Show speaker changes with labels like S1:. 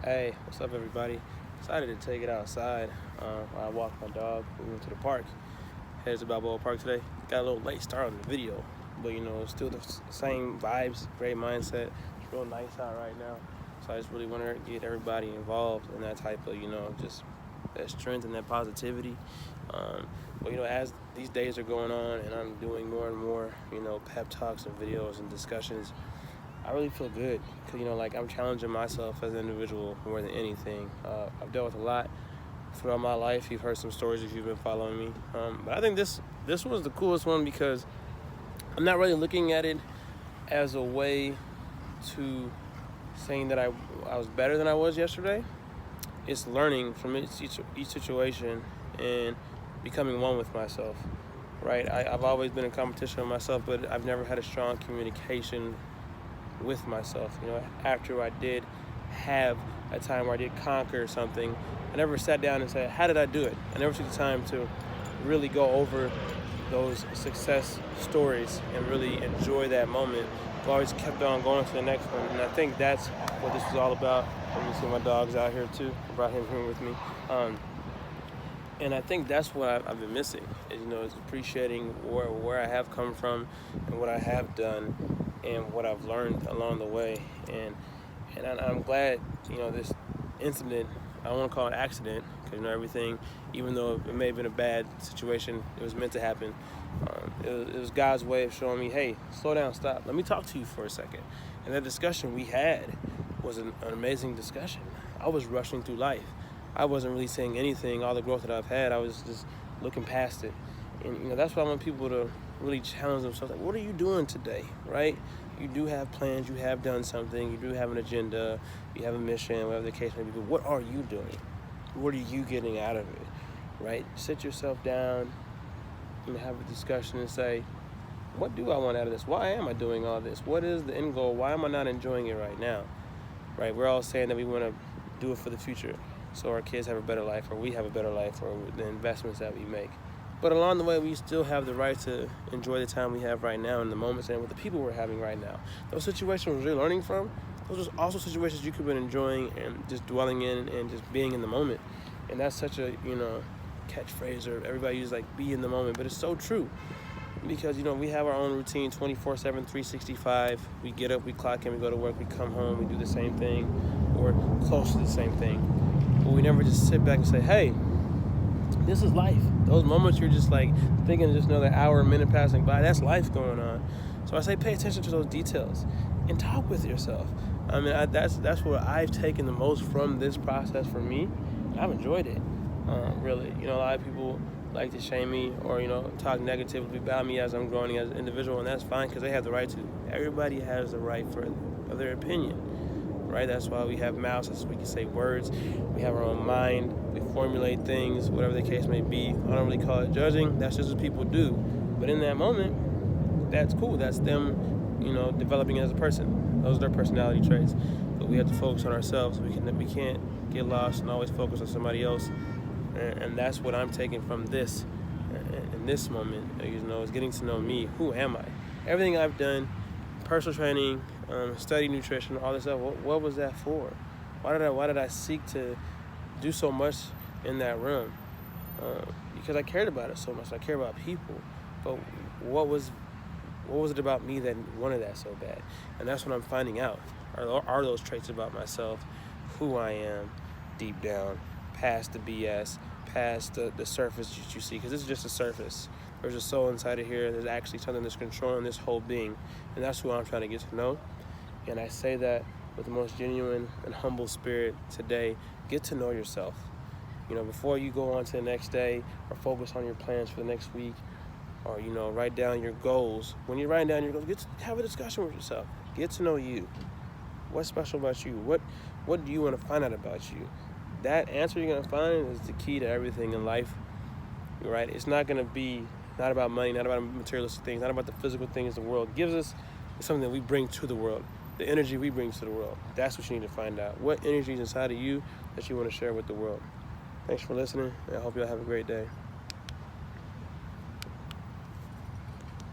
S1: Hey, what's up, everybody? Decided to take it outside. I walked my dog. We went to the park. Headed to Balboa Park today. Got a little late start on the video, but it's still the same vibes, great mindset. It's real nice out right now. So I just really want to get everybody involved in that type of, just that strength and that positivity. But as these days are going on and I'm doing more and more, pep talks and videos and discussions, I really feel good because, I'm challenging myself as an individual more than anything. I've dealt with a lot throughout my life. You've heard some stories if you've been following me. But I think this was the coolest one because I'm not really looking at it as a way to saying that I was better than I was yesterday. It's learning from each situation and becoming one with myself, right? I've always been in competition with myself, but I've never had a strong communication with myself. After I did have a time where I did conquer something, I never sat down and said, how did I do it? I never took the time to really go over those success stories and really enjoy that moment. I always kept on going to the next one, and I think that's what this is all about. Let me see, my dog's out here too. I brought him here with me. And I think that's what I've been missing, is appreciating where I have come from and what I have done and what I've learned along the way. And I'm glad, this incident, I don't want to call it accident, because, everything, even though it may have been a bad situation, it was meant to happen. It was God's way of showing me, hey, slow down, stop. Let me talk to you for a second. And that discussion we had was an amazing discussion. I was rushing through life. I wasn't really saying anything. All the growth that I've had, I was just looking past it. And, that's why I want people to really challenge themselves. Like, what are you doing today, right? You do have plans. You have done something. You do have an agenda. You have a mission, whatever the case may be. But what are you doing? What are you getting out of it, right? Sit yourself down and have a discussion and say, what do I want out of this? Why am I doing all this? What is the end goal? Why am I not enjoying it right now, right? We're all saying that we want to do it for the future, so our kids have a better life, or we have a better life, or the investments that we make. But along the way, we still have the right to enjoy the time we have right now and the moments and with the people we're having right now. Those situations we're learning from, those are also situations you could be enjoying and just dwelling in and just being in the moment. And that's such a, catchphrase, or everybody uses like be in the moment, but it's so true. Because, we have our own routine 24/7, 365. We get up, we clock in, we go to work, we come home, we do the same thing, or close to the same thing. But we never just sit back and say, hey, this is life. Those moments you're just like thinking just another hour, a minute passing by, that's life going on. So I say pay attention to those details and talk with yourself. That's what I've taken the most from this process for me. I've enjoyed it, really. A lot of people like to shame me or, talk negatively about me as I'm growing as an individual, and that's fine because they have the right to. Everybody has the right of their opinion, right? That's why we have mouths, so we can say words. We have our own mind. We formulate things, whatever the case may be. I don't really call it judging. That's just what people do. But in that moment, that's cool. That's them, developing as a person. Those are their personality traits. But we have to focus on ourselves. We can't get lost and always focus on somebody else. And that's what I'm taking from this, in this moment, is getting to know me. Who am I? Everything I've done, personal training, study nutrition, all this stuff, what was that for? Why did I seek to do so much in that realm? Because I cared about it so much. I care about people. But what was it about me that wanted that so bad? And that's what I'm finding out. Are those traits about myself, who I am deep down, past the BS, past the surface that you see, because this is just a surface. There's a soul inside of here. There's actually something that's controlling this whole being, and that's who I'm trying to get to know. And I say that with the most genuine and humble spirit today. Get to know yourself. Before you go on to the next day or focus on your plans for the next week, or write down your goals. When you're writing down your goals, have a discussion with yourself. Get to know you. What's special about you? What do you want to find out about you? That answer you're going to find is the key to everything in life, right? It's not going to be not about money, not about materialistic things, not about the physical things the world gives us. It's something that we bring to the world, the energy we bring to the world. That's what you need to find out. What energy is inside of you that you want to share with the world? Thanks for listening, and I hope you all have a great day.